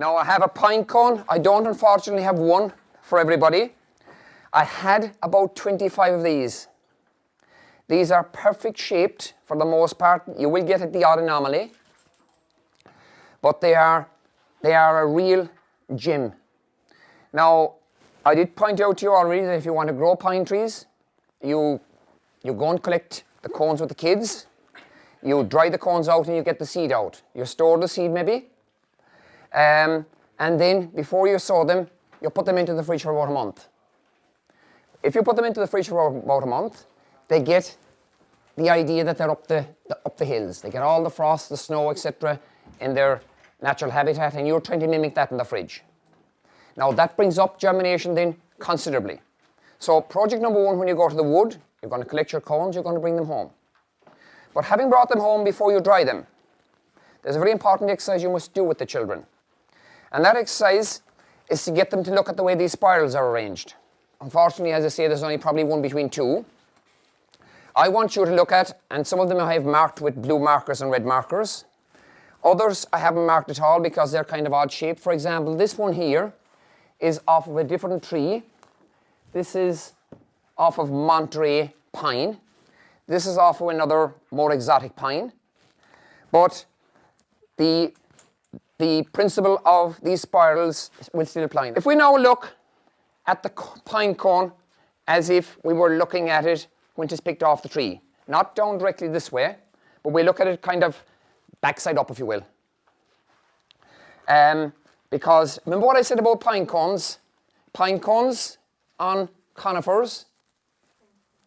Now I have a pine cone. I don't unfortunately have one for everybody. I had about 25 of these. These are perfect shaped for the most part. You will get the odd anomaly, but they are a real gem. Now, I did point out to you already that if you want to grow pine trees, you go and collect the cones with the kids. You dry the cones out and you get the seed out. You store the seed maybe. And then before you sow them, you put them into the fridge for about a month. If you put them into the fridge for about a month, they get the idea that they're up the hills. They get all the frost, the snow, etc. in their natural habitat, and you're trying to mimic that in the fridge. Now that brings up germination then considerably. So project number one, when you go to the wood, you're going to collect your cones, you're going to bring them home. But having brought them home before you dry them, there's a very important exercise you must do with the children. And that exercise is to get them to look at the way these spirals are arranged. Unfortunately, as I say, there's only probably one between two. I want you to look at, and some of them I have marked with blue markers and red markers. Others I haven't marked at all because they're kind of odd shaped. For example, this one here is off of a different tree. This is off of Monterey pine. This is off of another more exotic pine. But the principle of these spirals will still apply. If we now look at the pine cone as if we were looking at it when it is picked off the tree, not down directly this way, but we look at it kind of backside up, if you will. Because remember what I said about pine cones? Pine cones on conifers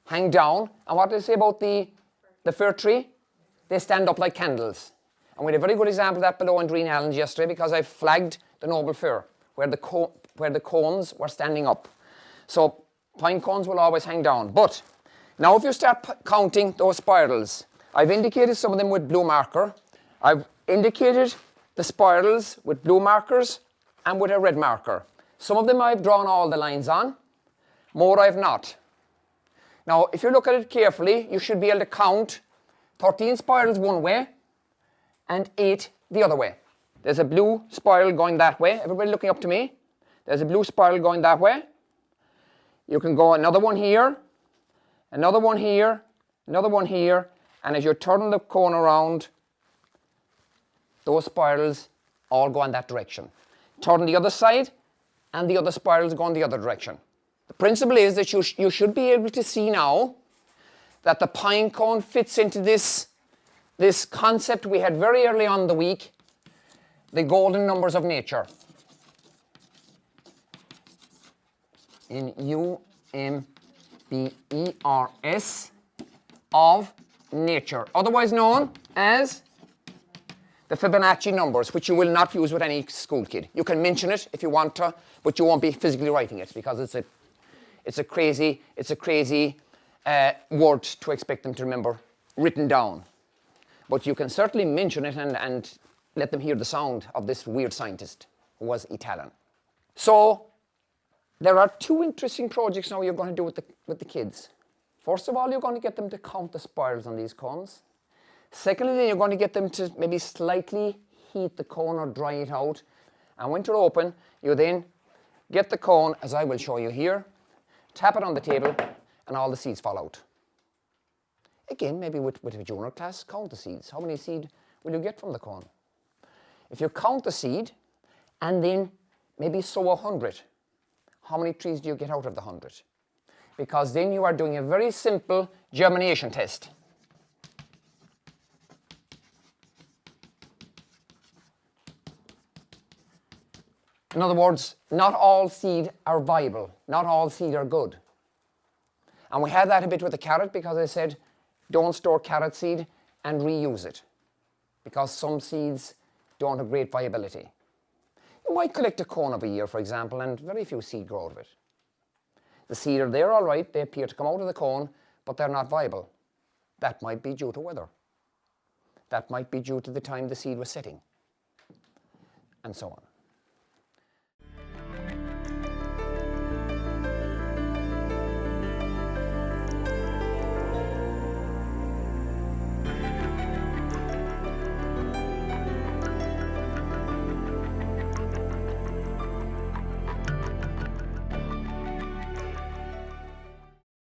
hang down, and what did I say about the fir tree? They stand up like candles. And we had a very good example of that below in Green Islands yesterday because I flagged the noble fir where the cones were standing up. So pine cones will always hang down. But now if you start counting those spirals, I've indicated some of them with blue marker. I've indicated the spirals with blue markers and with a red marker. Some of them I've drawn all the lines on, more I've not. Now if you look at it carefully, you should be able to count 13 spirals one way and 8 the other way. There's a blue spiral going that way. Everybody looking up to me. There's a blue spiral going that way. You can go another one here, another one here, another one here, and as you're turning the cone around, those spirals all go in that direction. Turn the other side, and the other spirals go in the other direction. The principle is that you should be able to see now that the pine cone fits into this concept we had very early on in the week, the golden numbers of nature. In UMBERS of nature, otherwise known as the Fibonacci numbers, which you will not use with any school kid. You can mention it if you want to, but you won't be physically writing it because it's a crazy word to expect them to remember written down. But you can certainly mention it and let them hear the sound of this weird scientist who was Italian. So there are two interesting projects now you're going to do with the kids. First of all, you're going to get them to count the spirals on these cones. Secondly, you're going to get them to maybe slightly heat the cone or dry it out. And when you're open, you then get the cone, as I will show you here, tap it on the table, and all the seeds fall out. Again, maybe with a junior class, count the seeds. How many seed will you get from the cone? If you count the seed and then maybe sow 100, how many trees do you get out of the 100? Because then you are doing a very simple germination test. In other words, not all seed are viable. Not all seed are good. And we had that a bit with the carrot because I said, don't store carrot seed and reuse it. Because some seeds don't have great viability. You might collect a cone of a year, for example, and very few seed grow out of it. The seed are there all right, they appear to come out of the cone, but they're not viable. That might be due to weather. That might be due to the time the seed was setting, and so on.